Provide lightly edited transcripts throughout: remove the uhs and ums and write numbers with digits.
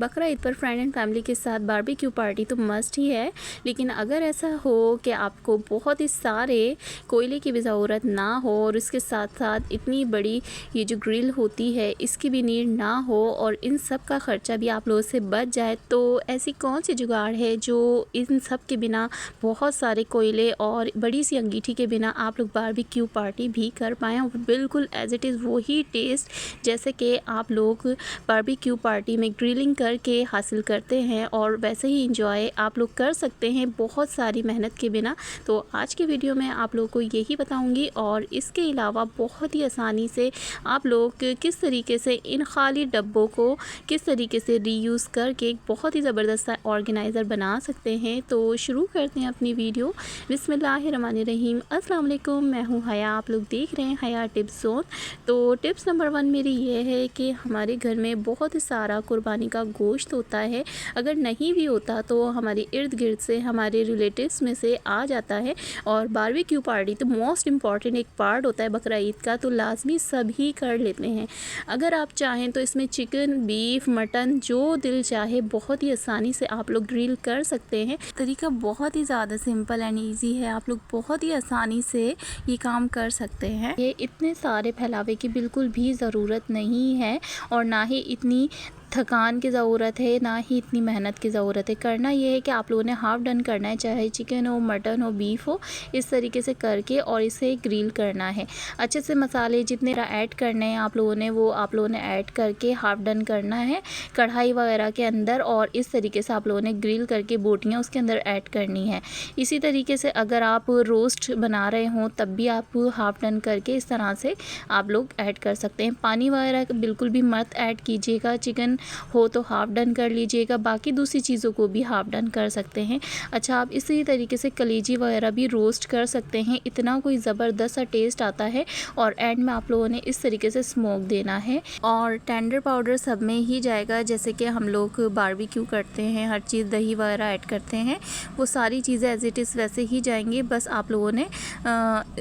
बकरा ईद पर friend and family के साथ बारबेक्यू पार्टी तो मस्ट ही है। लेकिन अगर ऐसा हो कि आपको बहुत ही सारे कोयले की भी ज़रूरत ना हो और उसके साथ साथ इतनी बड़ी ये जो ग्रिल होती है इसकी भी नीड ना हो और इन सब का ख़र्चा भी आप लोगों से बच जाए, तो ऐसी कौन सी जुगाड़ है जो इन सब के बिना, बहुत सारे कोयले और बड़ी सी अंगीठी के बिना आप लोग बारबेक्यू पार्टी भी कर पाएँ और बिल्कुल एज़ इट इज़ वही टेस्ट जैसे कि आप लोग बारबेक्यू पार्टी में ग्रिलिंग करके हासिल करते हैं और वैसे ही इंजॉय आप लोग कर सकते हैं बहुत सारी मेहनत के बिना। तो आज की वीडियो में आप लोगों को यही बताऊंगी और इसके अलावा बहुत ही आसानी से आप लोग किस तरीके से इन खाली डब्बों को किस तरीके से रीयूज़ करके एक बहुत ही ज़बरदस्त ऑर्गेनाइज़र बना सकते हैं। तो शुरू करते हैं अपनी वीडियो। बिस्मिल्लाहिर्रहमानिर्रहीम। अस्सलाम वालेकुम, मैं हूँ हया, आप लोग देख रहे हैं हया टिप्स जोन। तो टिप्स नंबर 1 मेरी ये है कि हमारे घर में बहुत ही सारा कुर्बानी का गोश्त होता है। अगर नहीं भी होता तो हमारे इर्द गिर्द से हमारे रिलेटिव्स में से आ जाता है और बारबेक्यू पार्टी तो मोस्ट इम्पॉर्टेंट एक पार्ट होता है बकरा ईद का, तो लाजमी सभी कर लेते हैं। अगर आप चाहें तो इसमें चिकन, बीफ, मटन जो दिल चाहे बहुत ही आसानी से आप लोग ग्रिल कर सकते हैं। तरीका बहुत ही ज़्यादा सिंपल एंड ईजी है, आप लोग बहुत ही आसानी से ये काम कर सकते हैं। ये इतने सारे फैलावे की बिल्कुल भी ज़रूरत नहीं है और ना ही इतनी थकान की ज़रूरत है, ना ही इतनी मेहनत की ज़रूरत है। करना ये है कि आप लोगों ने हाफ़ डन करना है, चाहे चिकन हो, मटन हो, बीफ हो, इस तरीके से करके और इसे ग्रिल करना है। अच्छे से मसाले जितने ऐड करने हैं आप लोगों ने वो आप लोगों ने ऐड करके हाफ़ डन करना है कढ़ाई वगैरह के अंदर और इस तरीके से आप लोगों ने ग्रिल करके बोटियाँ उसके अंदर ऐड करनी है। इसी तरीके से अगर आप रोस्ट बना रहे हों तब भी आप हाफ़ डन करके इस तरह से आप लोग ऐड कर सकते हैं। पानी वगैरह बिल्कुल भी मत ऐड कीजिएगा। चिकन हो तो हाफ़ डन कर लीजिएगा, बाकी दूसरी चीज़ों को भी हाफ़ डन कर सकते हैं। अच्छा, आप इसी तरीके से कलेजी वगैरह भी रोस्ट कर सकते हैं, इतना कोई ज़बरदस्त सा टेस्ट आता है। और एंड में आप लोगों ने इस तरीके से स्मोक देना है और टेंडर पाउडर सब में ही जाएगा। जैसे कि हम लोग बारबेक्यू करते हैं, हर चीज़ दही वगैरह ऐड करते हैं, वो सारी चीज़ें एज इट इज़ वैसे ही जाएंगी। बस आप लोगों ने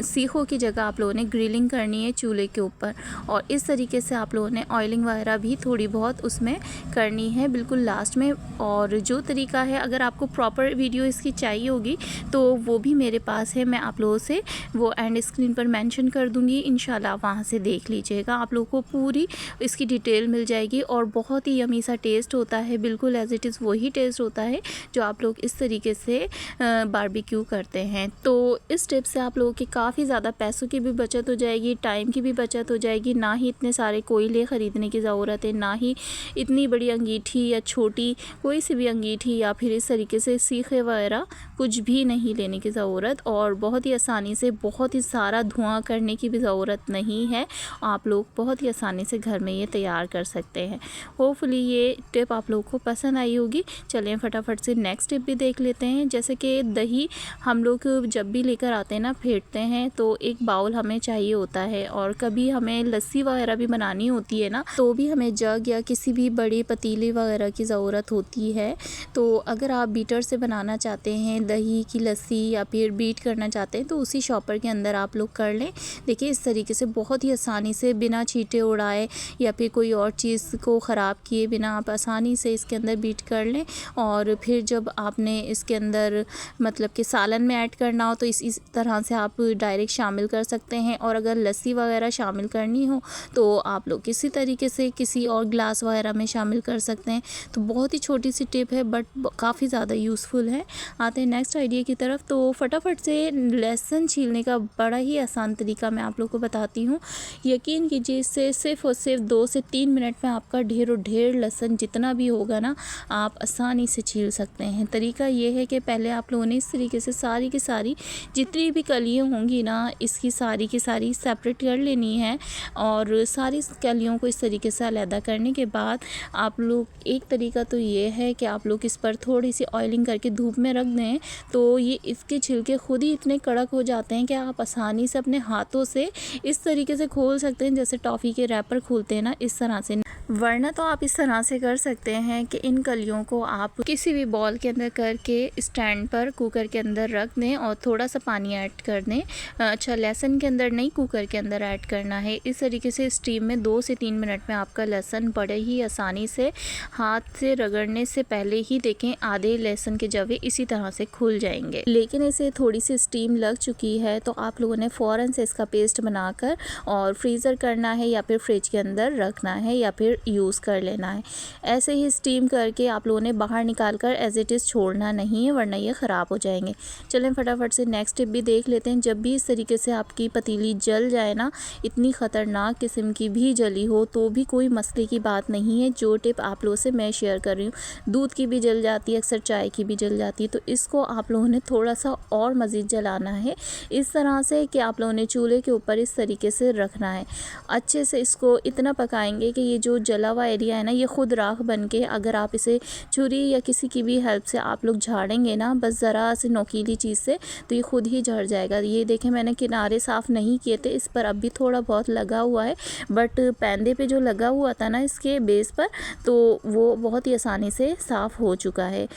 सीखों की जगह आप लोगों ने ग्रिलिंग करनी है चूल्हे के ऊपर और इस तरीके से आप लोगों ने ऑयलिंग वगैरह भी थोड़ी बहुत उसमें करनी है बिल्कुल लास्ट में। और जो तरीका है, अगर आपको प्रॉपर वीडियो इसकी चाहिए होगी तो वो भी मेरे पास है, मैं आप लोगों से वो एंड स्क्रीन पर मेंशन कर दूंगी, इंशाल्लाह वहाँ से देख लीजिएगा। आप लोगों को पूरी इसकी डिटेल मिल जाएगी और बहुत ही यमी सा टेस्ट होता है, बिल्कुल एज इट इज़ वही टेस्ट होता है जो आप लोग इस तरीके से बारबेक्यू करते हैं। तो इस टिप से आप लोगों की काफ़ी ज़्यादा पैसों की भी बचत हो जाएगी, टाइम की भी बचत हो जाएगी, ना ही इतने सारे कोयले ख़रीदने की ज़रूरत है, ना ही इतनी बड़ी अंगीठी या छोटी कोई सी भी अंगीठी या फिर इस तरीके से सीखे वगैरह कुछ भी नहीं लेने की ज़रूरत और बहुत ही आसानी से बहुत ही सारा धुआं करने की भी ज़रूरत नहीं है। आप लोग बहुत ही आसानी से घर में ये तैयार कर सकते हैं। होपफुली ये टिप आप लोगों को पसंद आई होगी। चलें फटाफट से नेक्स्ट टिप भी देख लेते हैं। जैसे कि दही हम लोग जब भी लेकर आते हैं ना, फेंटते हैं तो एक बाउल हमें चाहिए होता है और कभी हमें लस्सी वगैरह भी बनानी होती है ना, तो भी हमें जग या किसी भी बड़ी पतीली वगैरह की ज़रूरत होती है। तो अगर आप बीटर से बनाना चाहते हैं दही की लस्सी या फिर बीट करना चाहते हैं तो उसी शॉपर के अंदर आप लोग कर लें। देखिए इस तरीके से बहुत ही आसानी से बिना छींटे उड़ाए या फिर कोई और चीज़ को ख़राब किए बिना आप आसानी से इसके अंदर बीट कर लें। और फिर जब आपने इसके अंदर मतलब कि सालन में ऐड करना हो तो इस तरह से आप डायरेक्ट शामिल कर सकते हैं। और अगर लस्सी वगैरह शामिल करनी हो तो आप लोग किसी तरीके से किसी और ग्लास वगैरह में शामिल कर सकते हैं। तो बहुत ही छोटी सी टिप है बट काफ़ी ज़्यादा यूज़फुल है। आते हैं नेक्स्ट आइडिया की तरफ। तो फटाफट से लहसुन छीलने का बड़ा ही आसान तरीका मैं आप लोग को बताती हूँ। यकीन कीजिए इससे सिर्फ और सिर्फ 2 से 3 मिनट में आपका ढेरों ढेर लहसुन जितना भी होगा ना आप आसानी से छील सकते हैं। तरीका ये है कि पहले आप लोगों ने इस तरीके से सारी की सारी जितनी भी कलियाँ होंगी ना इसकी सारी की सारी सेपरेट कर लेनी है और सारी कलियों को इस तरीके से अलहदा करने के बाद आप लोग एक तरीका तो ये है कि आप लोग इस पर थोड़ी सी ऑयलिंग करके धूप में रख दें तो ये इसके छिलके खुद ही इतने कड़क हो जाते हैं कि आप आसानी से अपने हाथों से इस तरीके से खोल सकते हैं जैसे टॉफ़ी के रैपर खोलते हैं ना, इस तरह से। वरना तो आप इस तरह से कर सकते हैं कि इन कलियों को आप किसी भी बॉल के अंदर करके स्टैंड पर कुकर के अंदर रख दें और थोड़ा सा पानी ऐड कर दें। अच्छा, लहसुन के अंदर नहीं, कुकर के अंदर ऐड करना है। इस तरीके से स्टीम में 2 से 3 मिनट में आपका लहसुन बड़े ही आसानी से हाथ से रगड़ने से पहले ही देखें आधे लहसुन के जवे इसी तरह से खुल जाएंगे। लेकिन इसे थोड़ी सी स्टीम लग चुकी है तो आप लोगों ने फ़ौरन से इसका पेस्ट बनाकर और फ्रीज़र करना है या फिर फ्रिज के अंदर रखना है या फिर यूज़ कर लेना है। ऐसे ही स्टीम करके आप लोगों ने बाहर निकाल कर एज इट इज़ छोड़ना नहीं है, वरना ये ख़राब हो जाएंगे। चलें फटाफट से नेक्स्ट टिप भी देख लेते हैं। जब भी इस तरीके से आपकी पतीली जल जाए ना, इतनी ख़तरनाक किस्म की भी जली हो तो भी कोई मसले की बात नहीं है। जो टिप आप लोगों से मैं शेयर कर रही हूँ, दूध की भी जल जाती है, अक्सर चाय की भी जल जाती है, तो इसको आप लोगों ने थोड़ा सा और मज़ीद जलाना है इस तरह से कि आप लोगों ने चूल्हे के ऊपर इस तरीके से रखना है। अच्छे से इसको इतना पकाएंगे कि ये जो जला हुआ एरिया है ना, ये खुद राख बन के, अगर आप इसे छुरी या किसी की भी हेल्प से आप लोग झाड़ेंगे ना, बस ज़रा से नोकीली चीज़ से, तो ये खुद ही झड़ जाएगा। ये देखें, मैंने किनारे साफ़ नहीं किए थे, इस पर अब भी थोड़ा बहुत लगा हुआ है, बट पैंदे पे जो लगा हुआ था ना इसके बेस पर, तो वो बहुत ही आसानी से साफ़ हो चुका है।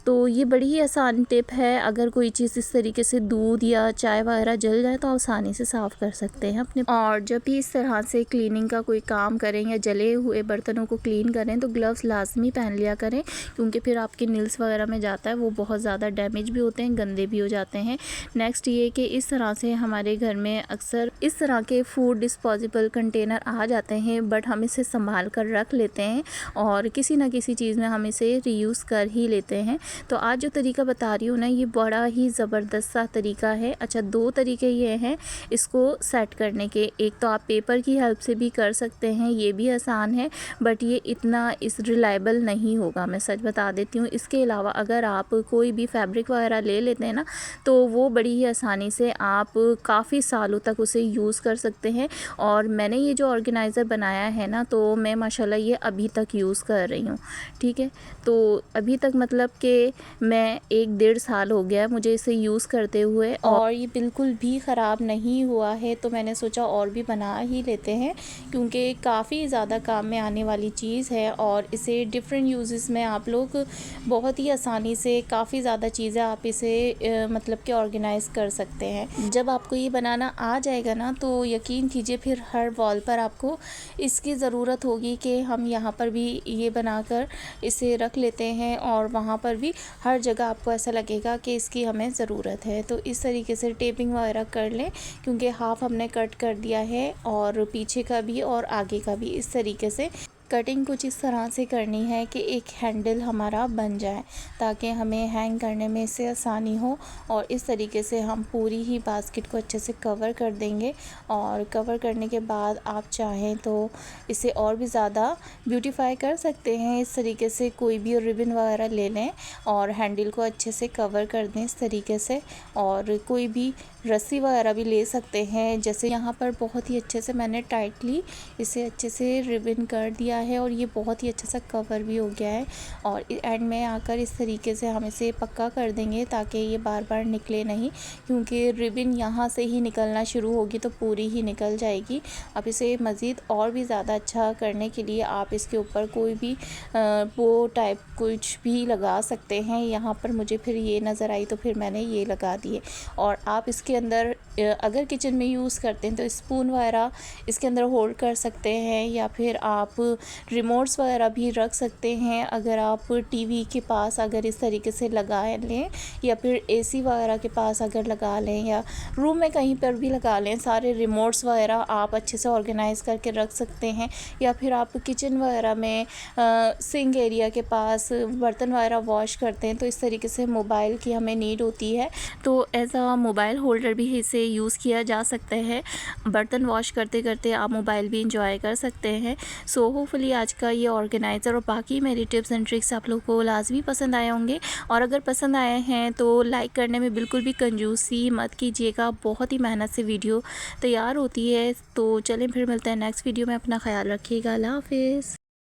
तो ये बड़ी ही आसान टिप है। अगर कोई चीज़ इस तरीके से दूध या चाय वगैरह जल जाए तो आसानी से साफ़ कर सकते हैं अपने। और जब भी इस तरह से क्लीनिंग का कोई काम करें या जले हुए बर्तनों को क्लीन करें तो ग्लव्स लाजमी पहन लिया करें, क्योंकि फिर आपके नील्स वगैरह में जाता है, वो बहुत ज़्यादा डैमेज भी होते हैं, गंदे भी हो जाते हैं। नेक्स्ट ये कि इस तरह से हमारे घर में अक्सर इस तरह के फूड डिस्पोजेबल कंटेनर आ जाते हैं, बट हम इसे संभाल कर रख लेते हैं और किसी न किसी चीज़ में हम इसे रीयूज़ कर ही लेते हैं। तो आज जो तरीका बता रही हूँ ना, ये बड़ा ही ज़बरदस्त सा तरीका है। अच्छा, 2 तरीके ये हैं इसको सेट करने के। एक तो आप पेपर की हेल्प से भी कर सकते हैं, ये भी आसान है, बट ये इतना रिलायबल नहीं होगा, मैं सच बता देती हूँ। इसके अलावा अगर आप कोई भी फैब्रिक वगैरह ले लेते हैं ना, तो वो बड़ी ही आसानी से आप काफ़ी सालों तक उसे यूज़ कर सकते हैं। और मैंने ये जो ऑर्गेनाइज़र बनाया है ना, तो मैं माशाल्लाह ये अभी तक यूज़ कर रही हूँ, ठीक है। तो अभी तक मतलब कि मैं 1-1.5 साल हो गया है मुझे इसे यूज़ करते हुए, और ये बिल्कुल भी ख़राब नहीं हुआ है। तो मैंने सोचा और भी बना ही लेते हैं, क्योंकि काफ़ी ज़्यादा काम में आने वाली चीज़ है और इसे डिफरेंट यूज़ेस में आप लोग बहुत ही आसानी से काफ़ी ज़्यादा चीज़ें आप इसे मतलब कि ऑर्गेनाइज़ कर सकते हैं। जब आपको ये बनाना आ जाएगा ना, तो यकीन कीजिए फिर हर वॉल पर आपको इसकी ज़रूरत होगी कि हम यहाँ पर भी ये बनाकर इसे रख लेते हैं, और वहाँ पर भी हर जगह आपको ऐसा लगेगा कि इसकी हमें ज़रूरत है। तो इस तरीके से टेपिंग वगैरह कर लें, क्योंकि हाफ़ हमने कट कर दिया है और पीछे का भी और आगे का भी। इस तरीके से कटिंग कुछ इस तरह से करनी है कि एक हैंडल हमारा बन जाए, ताकि हमें हैंग करने में इससे आसानी हो। और इस तरीके से हम पूरी ही बास्केट को अच्छे से कवर कर देंगे, और कवर करने के बाद आप चाहें तो इसे और भी ज़्यादा ब्यूटीफाई कर सकते हैं। इस तरीके से कोई भी रिबन वगैरह ले लें और हैंडल को अच्छे से कवर कर दें इस तरीके से, और कोई भी रस्सी वगैरह भी ले सकते हैं। जैसे यहाँ पर बहुत ही अच्छे से मैंने टाइटली इसे अच्छे से रिबन कर दिया है, और ये बहुत ही अच्छा सा कवर भी हो गया है। और एंड में आकर इस तरीके से हम इसे पक्का कर देंगे, ताकि ये बार बार निकले नहीं, क्योंकि रिबन यहाँ से ही निकलना शुरू होगी तो पूरी ही निकल जाएगी। अब इसे मज़ीद और भी ज़्यादा अच्छा करने के लिए आप इसके ऊपर कोई भी बो टाइप कुछ भी लगा सकते हैं। यहाँ पर मुझे फिर ये नज़र आई तो फिर मैंने ये लगा दिए। और आप इसके अंदर अगर किचन में यूज़ करते हैं तो स्पून वगैरह इसके अंदर होल्ड कर सकते हैं, या फिर आप रिमोट्स वगैरह भी रख सकते हैं। अगर आप टीवी के पास अगर इस तरीके से लगा लें, या फिर एसी वगैरह के पास अगर लगा लें, या रूम में कहीं पर भी लगा लें, सारे रिमोट्स वगैरह आप अच्छे से ऑर्गेनाइज़ करके रख सकते हैं। या फिर आप किचन वगैरह में सिंक एरिया के पास बर्तन वगैरह वॉश करते हैं, तो इस तरीके से मोबाइल की हमें नीड होती है, तो एज आ मोबाइल होल्डर भी इसे यूज़ किया जा सकता है। बर्तन वॉश करते करते आप मोबाइल भी इंजॉय कर सकते हैं। सो होपफुली आज का ये ऑर्गेनाइज़र और बाकी मेरी टिप्स एंड ट्रिक्स आप लोगों को लाजमी पसंद आए होंगे, और अगर पसंद आए हैं तो लाइक करने में बिल्कुल भी कंजूसी मत कीजिएगा। बहुत ही मेहनत से वीडियो तैयार होती है। तो चलें फिर मिलते हैं नेक्स्ट वीडियो में। अपना ख्याल रखिएगा। अल्लाह हाफ़िज़।